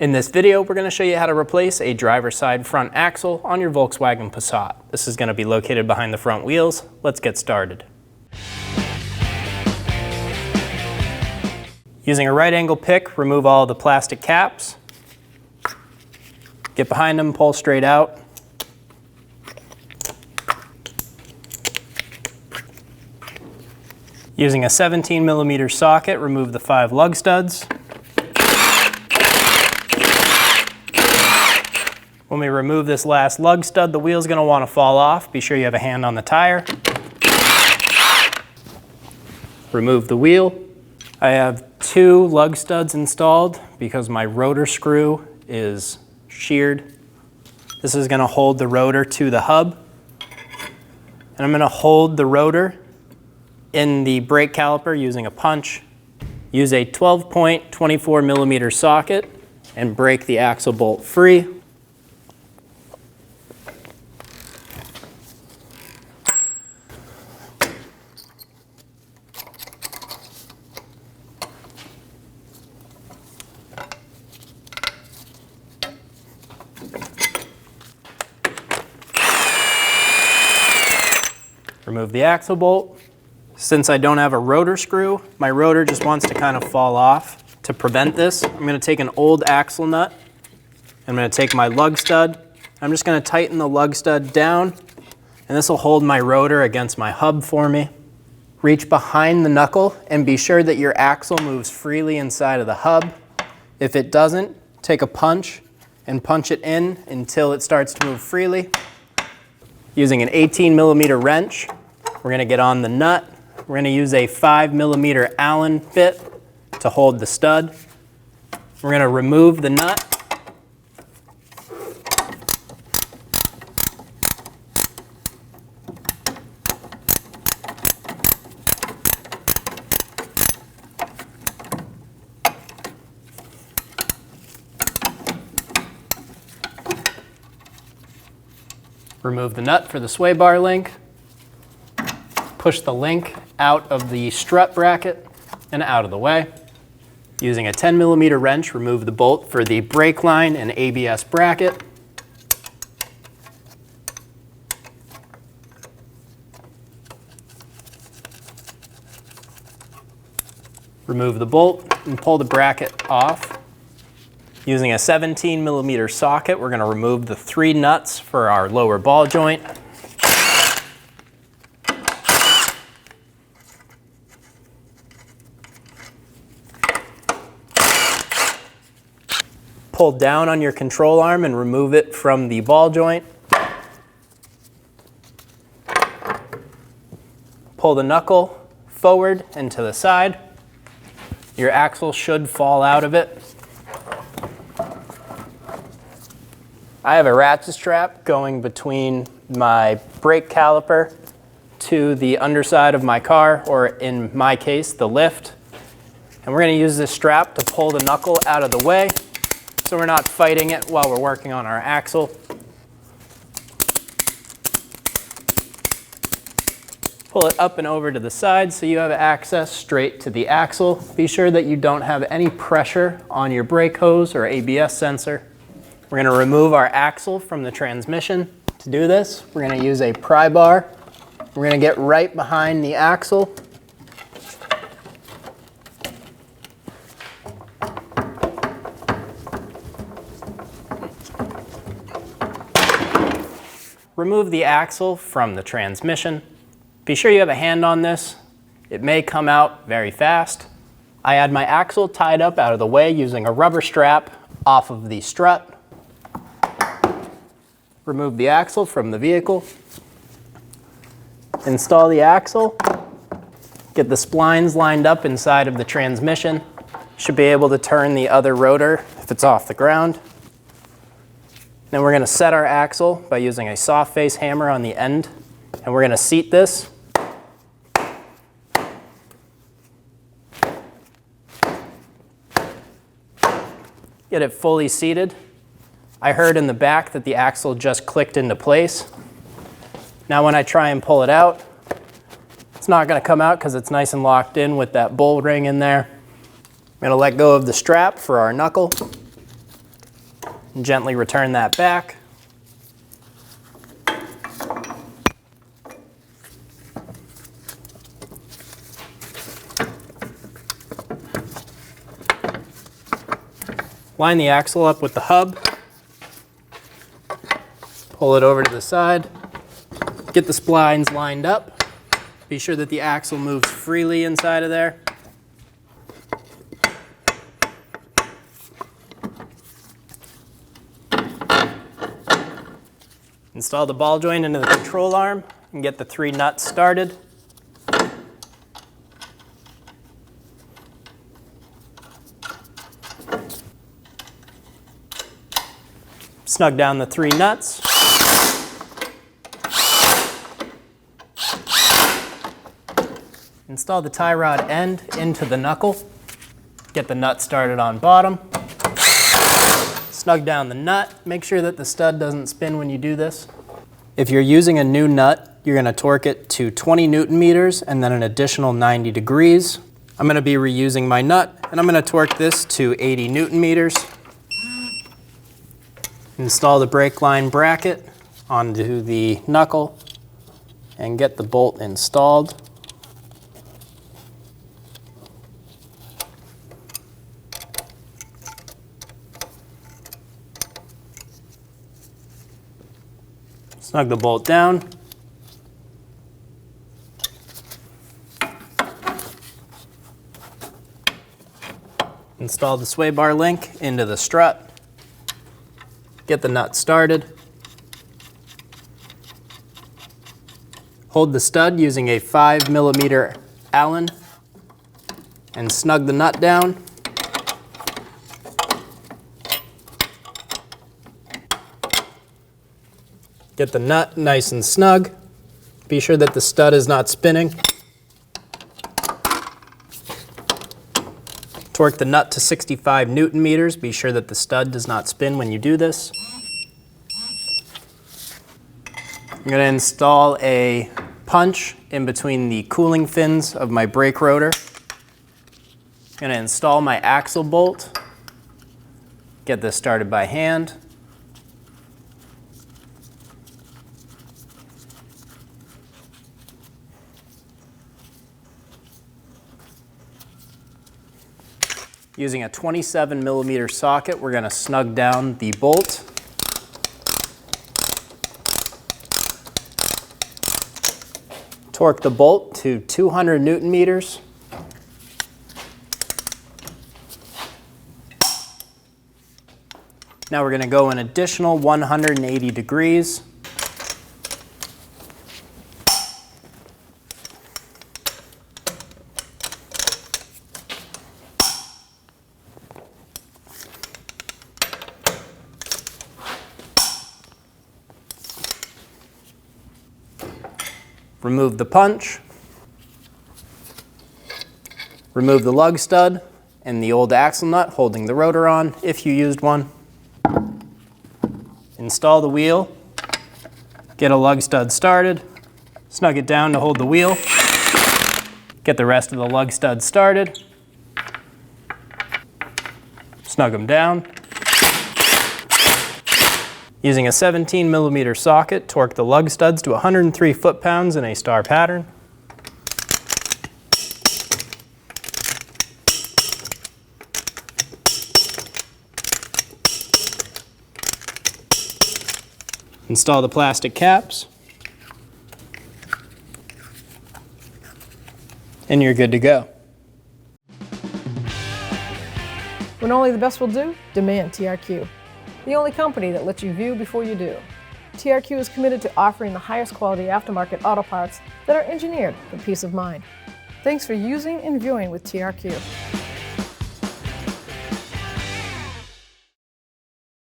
In this video, we're going to show you how to replace a driver's side front axle on your Volkswagen Passat. This is going to be located behind the front wheels. Let's get started. Using a right angle pick, remove all the plastic caps. Get behind them, pull straight out. Using a 17mm socket, remove the 5 lug studs. When we remove this last lug stud, the wheel's going to want to fall off. Be sure you have a hand on the tire. Remove the wheel. I have 2 lug studs installed because my rotor screw is sheared. This is going to hold the rotor to the hub. And I'm going to hold the rotor in the brake caliper using a punch. Use a 12-point 24mm socket and break the axle bolt free. Remove the axle bolt. Since I don't have a rotor screw, my rotor just wants to kind of fall off. To prevent this, I'm going to take an old axle nut. I'm going to take my lug stud. I'm just going to tighten the lug stud down, and this will hold my rotor against my hub for me. Reach behind the knuckle and be sure that your axle moves freely inside of the hub. If it doesn't, take a punch and punch it in until it starts to move freely. Using an 18mm wrench, we're going to get on the nut. We're going to use a 5mm Allen bit to hold the stud. We're going to remove the nut. Remove the nut for the sway bar link. Push the link out of the strut bracket and out of the way. Using a 10mm wrench, remove the bolt for the brake line and ABS bracket. Remove the bolt and pull the bracket off. Using a 17mm socket, we're going to remove the 3 nuts for our lower ball joint. Pull down on your control arm and remove it from the ball joint. Pull the knuckle forward and to the side. Your axle should fall out of it. I have a ratchet strap going between my brake caliper to the underside of my car, or in my case, the lift. And we're going to use this strap to pull the knuckle out of the way so we're not fighting it while we're working on our axle. Pull it up and over to the side so you have access straight to the axle. Be sure that you don't have any pressure on your brake hose or ABS sensor. We're going to remove our axle from the transmission. To do this, we're going to use a pry bar. We're going to get right behind the axle. Remove the axle from the transmission. Be sure you have a hand on this. It may come out very fast. I had my axle tied up out of the way using a rubber strap off of the strut. Remove the axle from the vehicle. Install the axle. Get the splines lined up inside of the transmission. Should be able to turn the other rotor if it's off the ground. Then we're going to set our axle by using a soft face hammer on the end, and we're going to seat this. Get it fully seated. I heard in the back that the axle just clicked into place. Now when I try and pull it out, it's not going to come out because it's nice and locked in with that bull ring in there. I'm going to let go of the strap for our knuckle. and gently return that back. Line the axle up with the hub. Pull it over to the side. Get the splines lined up. Be sure that the axle moves freely inside of there. Install the ball joint into the control arm and get the 3 nuts started. Snug down the 3 nuts. Install the tie rod end into the knuckle. Get the nut started on bottom. Snug down the nut. Make sure that the stud doesn't spin when you do this. If you're using a new nut, you're going to torque it to 20 Newton meters and then an additional 90 degrees. I'm going to be reusing my nut and I'm going to torque this to 80 Newton meters. Install the brake line bracket onto the knuckle and get the bolt installed. Snug the bolt down. Install the sway bar link into the strut. Get the nut started. Hold the stud using a 5mm Allen and snug the nut down. Get the nut nice and snug. Be sure that the stud is not spinning. Torque the nut to 65 Newton meters. Be sure that the stud does not spin when you do this. I'm going to install a punch in between the cooling fins of my brake rotor. I'm going to install my axle bolt. Get this started by hand. Using a 27mm socket, we're going to snug down the bolt. Torque the bolt to 200 Newton meters. Now we're going to go an additional 180 degrees. Remove the punch, remove the lug stud and the old axle nut holding the rotor on if you used one. Install the wheel, get a lug stud started, snug it down to hold the wheel, get the rest of the lug stud started, snug them down. Using a 17mm socket, torque the lug studs to 103 foot-pounds in a star pattern. Install the plastic caps. And you're good to go. When only the best will do, demand TRQ. The only company that lets you view before you do. TRQ is committed to offering the highest quality aftermarket auto parts that are engineered for peace of mind. Thanks for using and viewing with TRQ.